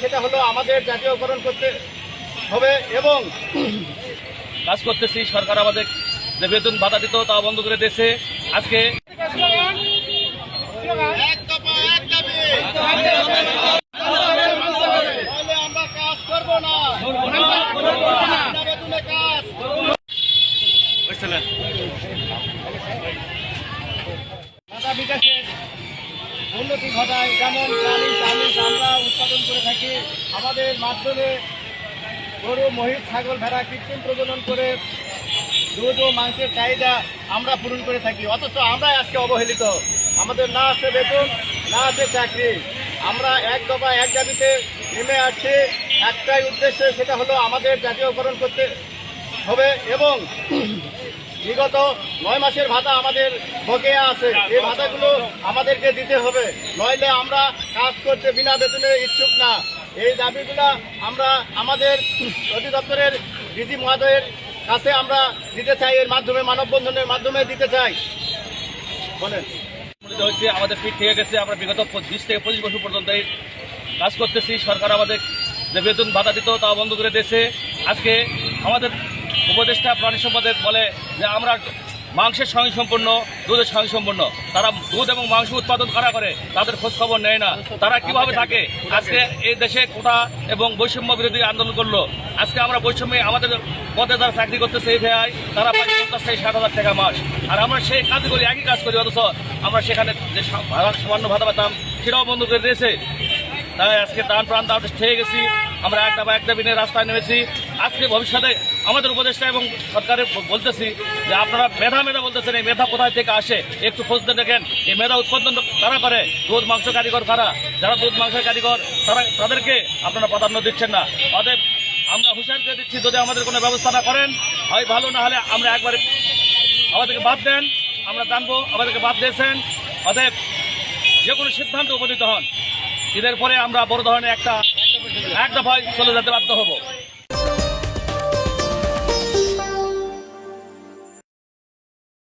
সেটা হলো আমাদের জাতীয়করণ করতে হবে এবং কাজ করতেছি। সরকার আমাদের যে বেতন ভাতা দিত তা বন্ধ করে দিয়েছে। আজকে আমরা কাজ করবো না, বেতনে কাজ ভাতা বিকাশের উন্নতি ঘটায়, যেমন চামিচ আমরা উৎপাদন করে থাকি। আমাদের মাধ্যমে গরু, মহিষ, ছাগল, ভেড়া কৃত্রিম প্রজনন করে দুধ ও মাংসের চাহিদা আমরা পূরণ করে থাকি। অথচ আমরা আজকে অবহেলিত। আমাদের না আছে বেতন, না আছে চাকরি। আমরা এক দফা এক দাবিতে নেমে আসছি একটাই উদ্দেশ্যে, সেটা হলো আমাদের জাতীয়করণ করতে হবে এবং বিগত 9 মাসের ভাতা আমাদের বকেয়া আছে, এই ভাতাগুলো আমাদেরকে দিতে হবে, নইলে আমরা কাজ করতে বিনা বেতনে ইচ্ছুক না। এই দাবিগুলো আমরা আমাদের অধিদপ্তরের ডিজি মহোদয়ের কাছে আমরা দিতে চাই, এর মাধ্যমে মানববন্ধনের মাধ্যমে দিতে চাই। বলেন হচ্ছে আমাদের ঠিক থেকে গেছে। আমরা বিগত 20 থেকে 25 বছর পর্যন্ত এই কাজ করতেছি। সরকার আমাদের যে বেতন ভাতা দিত তা বন্ধ করে দিয়েছে। আজকে আমাদের উপদেষ্টা প্রাণী সম্পদের বলে যে আমরা মাংসের স্বয়ংসম্পূর্ণ, দুধের স্বয়ংসম্পূর্ণ। তারা দুধ এবং মাংস উৎপাদন কারা করে তাদের খোঁজ খবর নেয় না। তারা কিভাবে থাকে? আজকে এই দেশে কোটা এবং বৈষম্য বিরোধী আন্দোলন করলো। আজকে আমরা বৈষম্যে আমাদের পদে যারা চাকরি করতেছে এই ভাই, তারা পাই 50,000-60,000 টাকা মাস, আর আমরা সেই কাজ করি, একই কাজ করি, অথচ আমরা সেখানে যে সামান্য ভাতা পেতাম সেটাও বন্ধ করে দিয়েছে। তাই আজকে টান প্রাণ দাঁড় ঠেকে গেছি। আমরা একটা বা একটা দিনে রাস্তায় নেমেছি। আজকে ভবিষ্যতে আমাদের উপদেষ্টা এবং সরকারে বলতেছি যে আপনারা মেধা বলতেছেন, এই মেধা কোথায় থেকে আসে একটু খুঁজতে দেখেন। এই মেধা উৎপাদন কারা করে? দুধ মাংস কারিগর কারা? যারা দুধ মাংসের কারিগর তাদেরকে আপনারা প্রাধান্য দিচ্ছেন না। অতএব আমরা হুঁশিয়ার করে দিচ্ছি, যদি আমাদের কোনো ব্যবস্থা না করেন হয় ভালো, না হলে আমরা একবারে আমাদেরকে বাদ দেন, আমরা জানবো আমাদেরকে বাদ দিয়েছেন। অতএব যে কোনো সিদ্ধান্তে উপনীত হন, ঈদের পরে আমরা বড় ধরনের এক দফায় চলে যেতে বাধ্য হব।